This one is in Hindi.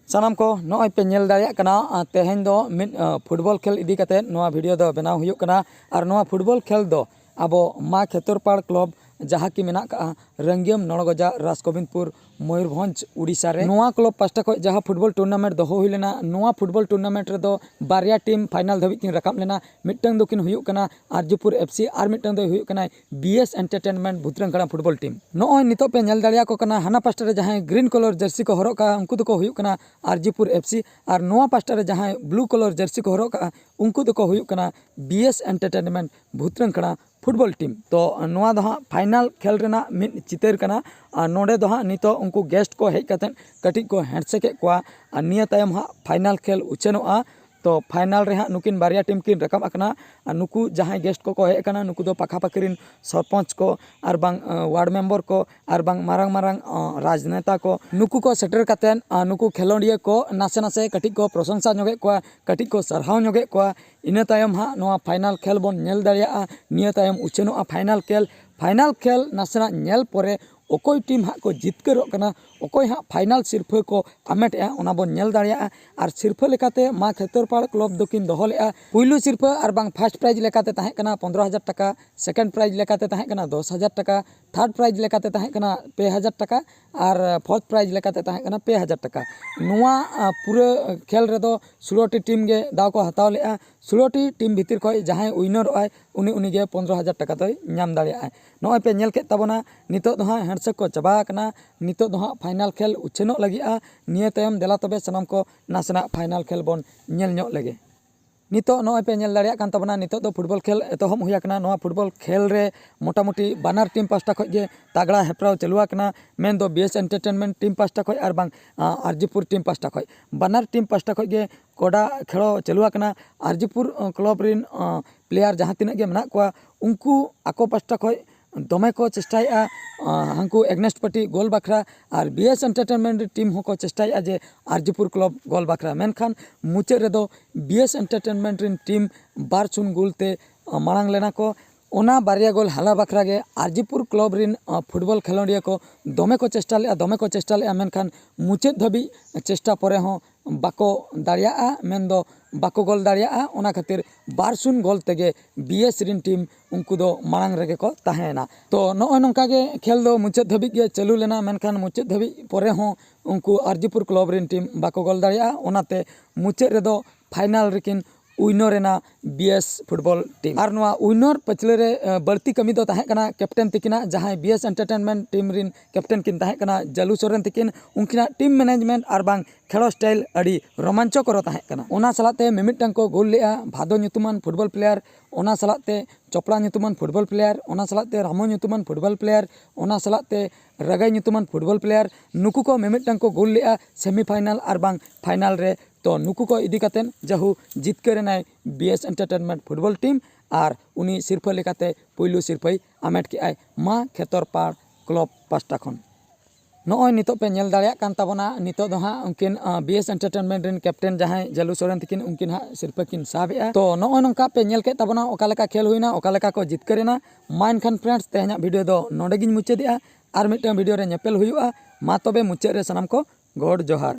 सानाम को नॉय पे नेल दाड़िया कना तेहेन दो मिड फुटबॉल खेल इदी कते नोआ वीडियो दो बनाव हुयुक कना और नोआ फुटबॉल खेल दो आबो मा खेतरपाड़ क्लब जहाँ की मेना का रंगियम नड़गजा राजगोविंदपुर मयूरभंज उड़ीसा रे नोआ क्लब पास्टा खो जहाँ फुटबॉल टूर्नामेंट दोहो हुई लेना नोआ फुटबॉल टूर्नामेंट रे दो बारिया टीम फाइनल धाबिज किन रकाब लेना मिटंग दोकिन हुयुक कना आरजीपुर एफसी और मिटंग दो हुयुक कना बीएस एंटरटेनमेंट भुतरंगड़ा फुटबॉल टीम नोय नितो पे नेल दाड़िया को कना हाना पास्टा रे जहाँ ग्रीन कलर जर्सी को हरक का उनको दो हुयुक कना आरजीपुर एफसी और नोआ पास्टा रे जहाँ ब्लू कलर जर्सी को हरक का उनको दो हुयुक कना बीएस एंटरटेनमेंट भुतरंगड़ा फुटबॉल टीम तो नोआ दो हाँ फाइनल खेल रेना मिड चितर कना नोडे दो हाँ नितो उनको गेस्ट को हेज कतें कटी को हैंडशेक कोआ निया तायम हाँ फाइनल खेल उचेनोआ तो फाइनल रे हाँ नुकिन बारिया टीम किन रकाब अकना नुकु जहाँ गेस्ट को हेज कना नुकु दो पाखा पाखिरिन सरपंच को और बांग वार्ड मेंबर को और बांग मारंग मारंग राजनेता को नुकु को सेटर कतें नुकु खेलोडिया को नासे नासे कटी को प्रशंसा जोगे कोआ कटी को सरहाव जोगे कोआ इना तायम हाँ नोआ फाइनल खेल बोन नेल दाड़िया निया तायम उचेनोआ फाइनल खेल नासेना नेल परे ओकोई टीम हाँ को जितकरोग कना ओकोई हाँ फाइनल सिरफा को आमेटा ओना बोन नेल दाड़िया और सिरफा लेकाते मा खेतरपाड़ क्लब दोकिन दोहो लेआ पुइलु सिरफा और बांग फर्स्ट प्राइज लेकाते ताहें कना 15,000 टाका सेकेंड प्राइज लेकाते ताहें कना 10,000 टाका थर्ड प्राइज लेकाते ताहें कना 2,000 टाका और फोर्थ प्राइज लेकाते ताहें कना 2,000 टाका नुआ पूरा खेल रे दो 16टी टीम गे दाव को हताव लेआ 16टी टीम भीतर खय जहां विनर आय उनी गे 15,000 टाका दोय नाम दाड़िया नॉय पे नेल के तबना नितो दो हाँ हैंडशेक को चाबा कना नितो दो हाँ फाइनल खेल उछेनो लगिया निया तायम देला तबे सनम को नासना फाइनल खेल बोन नेल ᱧᱚᱜ लगे नितो नॉय पे नेल दाड़िया कान तबना नितो दो फुटबॉल खेल एतोहम हुया कना नोआ फुटबॉल खेल रे मोटामुटी बानार टीम पास्टा खय गे तागड़ा हेपराव चलुआ कना मेन दो बीएस एंटरटेनमेंट टीम पास्टा खय और बांग आरजीपुर टीम पास्टा खय बानार टीम पास्टा खय गे कोडा खेलो चलुआ कना आरजीपुर क्लब रिन प्लेयर जहाँ तिना गे मेना कोआ उनको आको पास्टा खय दमे को चेष्टाया हांकू एगनेस्ट पार्टी गोल बखरा और बीएस एंटरटेनमेंट टीम होको चेष्टाया जे आरजीपुर क्लब गोल बखरा मेनखान मुचाद रेदो बीएस एंटरटेनमेंट रिन टीम 2-0 गोलते मांग लेना को ओना बारिया गोल हाला बखरा गे आरजीपुर क्लब रिन फुटबॉल खेलोडिया को दमे को चेष्टा लेआ मेनखान मुचाद धाबी चेष्टा परे हो बाको दाड़िया मेन दो बाको गोल दाड़िया ओना खातिर 2-0 गोल तेगे बीएस रिन टीम उनको दो मांग रेगे को ताहेना तो नॉय नोंका गे खेल दो मुचाद धाबी गे चालू लेना मेनखान मुचाद धाबी परे हो उनको आरजीपुर क्लब रिन टीम बाको गोल दाड़िया ओनाते मुचाद रेदो फाइनल रेकिन उइनर रेना बीएस फुटबॉल टीम और नोआ उइनर पछले रे बड़ती कमी दो ताहे कना कैप्टन तिकिना जहाँ बीएस एंटरटेनमेंट टीम रिन कैप्टन किन ताहे कना जालू सोरेन तिकिन उनकिना टीम मैनेजमेंट और बांग खेलो स्टाइल अड़ी रोमांचकर ताहे कना ओना सलाते मिमिटन को गोल लेआ भादो ᱧᱩᱛᱩᱢᱟᱱ फुटबॉल प्लेयर ओना सलाते चोपड़ा ᱧᱩᱛᱩᱢᱟᱱ फुटबॉल प्लेयर ओना सलाते रामो ᱧᱩᱛᱩᱢᱟᱱ फुटबॉल प्लेयर ओना सलाते रगाई ᱧᱩᱛᱩᱢᱟᱱ फुटबॉल प्लेयर नुकु को मिमिटन को गोल लेआ सेमीफाइनल और बांग फाइनल रे तो नुकु को इदी कतेन जहु जितकरेनाय बीएस एंटरटेनमेंट फुटबॉल टीम और उनी सिरफा लेकाते पुइलु सिरफाई आमेट के आय मा खेतरपाड़ क्लब पास्टा खन नॉय नितो पे नेल दाड़िया कान ताबना नितो दो हाँ उनकिन बीएस एंटरटेनमेंट रिन कैप्टन जहाँ जालू सोरेन तिकिन उनकिन हाँ सिरफा किन साबेआ तो नॉय नोंका पे नेल के ताबना ओका लेका खेल हुइना ओका लेका को जितकरेना मा एनखान फ्रेंड्स तेहेना वीडियो दो नोडे गिन मुचादेआ और मिटन वीडियो रे नेपेल हुयुआ मा तबे मुचाद रे सनाम को गॉड जोहार।